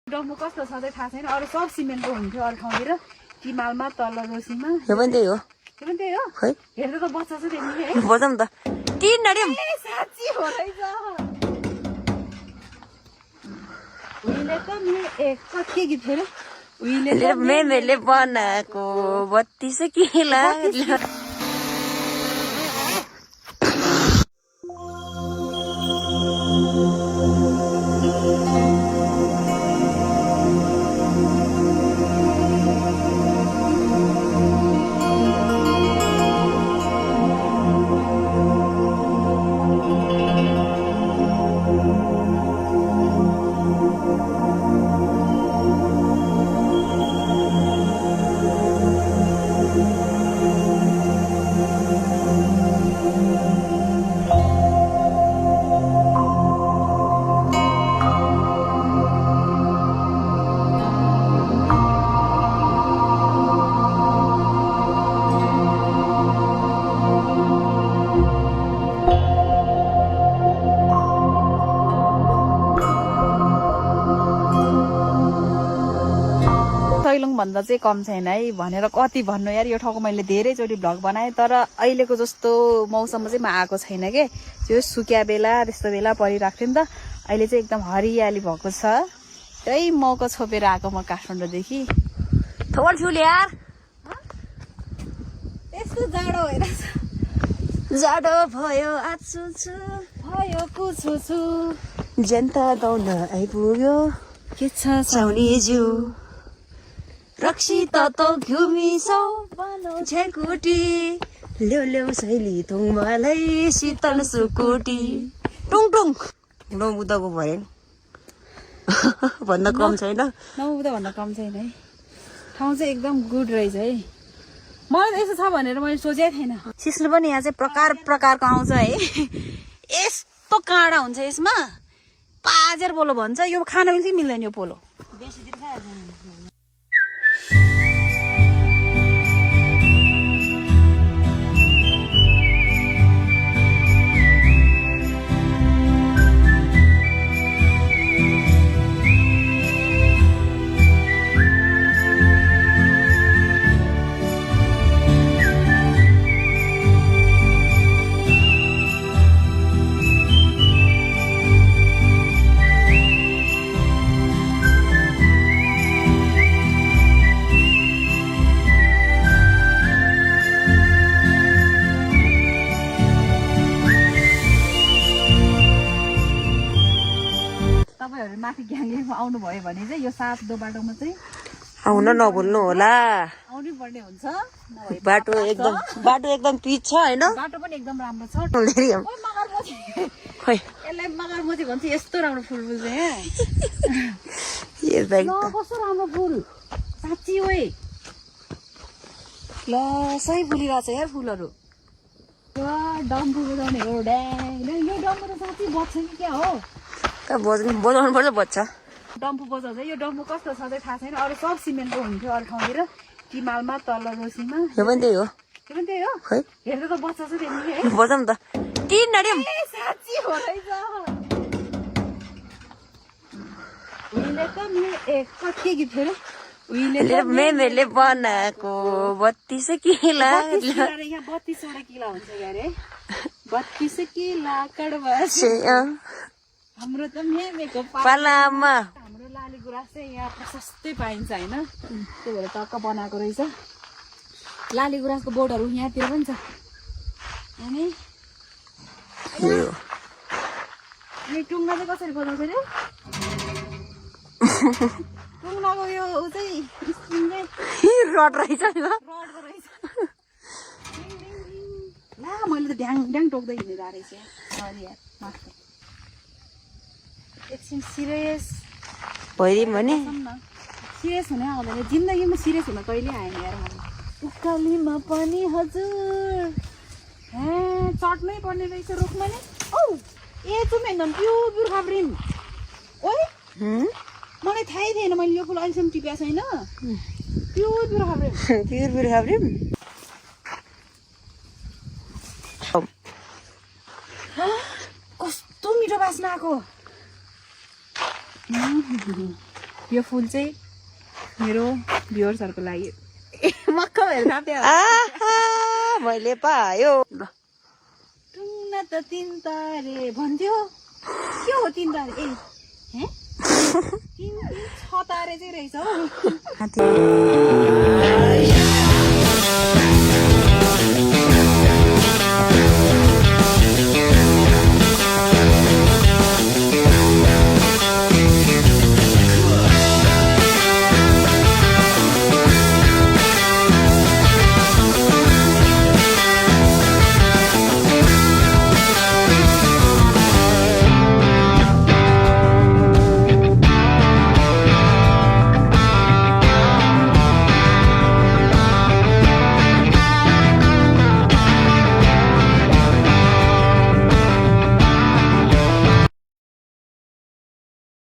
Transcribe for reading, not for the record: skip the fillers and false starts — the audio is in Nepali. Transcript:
डम्बु कस्तो छ चाहिँ थाहा छैन अरू सब सिमेन्टको हुन्थ्यो अरू ठाउँतिर किमालमा तल रोसीमा यो पनि त्यही हो खै हेर्दा त बच्चा छ त्यही है बजाम त तीन नडिम साँच्ची हो रहेछ उहिले त के गीत थियो उहिले मेमेले बनाएको 32 किला भन्दा चाहिँ कम छैन है भनेर कति भन्नु यार यो ठाउँको मैले धेरैचोटि भ्लग बनाएँ तर अहिलेको जस्तो मौसममा चाहिँ म आएको छैन के त्यो सुक्या बेला त्यस्तो बेला परिरहेको थियो नि त अहिले चाहिँ एकदम हरियाली भएको छ त्यही मौका छोपेर आएको म काठमाडौँदेखि यार यस्तो जाडो होइन जाडो भयो भयो कुछु जनता गाउन आइपुग्यो के छ साउनी ज्यू रक्सी त घुमिसौ झेकुटी ल्याउ शैली तुङमालाई शीतल सुकुटी टुङ टुङ नौ बुद्धको भयो भन्दा कम छैन भन्दा कम छैन है ठाउँ चाहिँ एकदम गुड रहेछ है मलाई त यस्तो छ भनेर मैले सोचेको थिएन सिस्नु पनि यहाँ चाहिँ प्रकार प्रकारको आउँछ है यस्तो काँडा हुन्छ यसमा पाजेर पोलो भन्छ यो खान पनि मिल्दैन यो पोलो माथि ग्याङलिङमा आउनु भयो भने चाहिँ यो 7 बाटोमा चाहिँ आउन नभुल्नु होला आउनै पर्ने हुन्छ बाटो एकदम पिच छ हैन बाटो पनि एकदम राम्रो छ खोइ यसलाई मगरमची भन्छ यस्तो राम्रो फुल चाहिँ कस्तो राम्रो फुल साँच्ची ओइ ल सही फुलिरहेको छ यार फुलहरू डम्बु बजाउने हो ड्याङ यो डम्बु त साँच्ची बज्छ कि क्या हो बजाउनु पर्छ बच्चा डम्फु बजाउँछ यो डम्फु कस्तो छ चाहिँ थाहा छैन अरू सब सिमेन्टको हुन्थ्यो अरू ठाउँतिर किमालमा तल रोसीमा यो पनि त्यही हो खै हेर्दा त बच्चा छ त्यही है बजाम त तीन नडिम साँच्ची हो रहेछ उहिले त के गीत थियो उहिले मेमेले बनाएको 32 किला 32वटा किला हुन्छ अरे 32 किला कडवा हाम्रो त मेमेको पालामा हाम्रो लाली गुराँस चाहिँ यहाँ प्रशस्तै पाइन्छ होइन त्यही भएर टक्क बनाएको रहेछ लाली गुराँसको बोर्डहरू यहाँतिर पनि छ अनि टुङ्गा चाहिँ कसरी बजाउँछ अरे टुङ्गाको यो चाहिँ स्प्रिङ चाहिँ रड रहेछ रडको रहेछ ला मैले त ड्याङ ड्याङ टोक्दै हिँडेर रहेछ सरी यार माथि एकछिन सिरियस भइदिउँ भने सिरियस हुन आउँदैन जिन्दगीमा सिरियस हुन कहिले आएन यार उकालीमा पनि हजुर चट्नै पर्ने रहेछ रुखमा नि औ ए चुमेन प्युर खाब्रिम ओइ मलाई थाहै थिएन मैले यो फुल अहिलेसम्म टिपेको छैन प्युर खाब्रिम कस्तो मिठो बास्ना आएको यो फुल चाहिँ मेरो भ्युअर्सहरूको लागि मक्क भएर थाप्यो आहा, मैले पायो टुङ्ना त तिन तारे भन्थ्यो के हो तिन तारे तिन छ तारे चाहिँ रहेछ हौ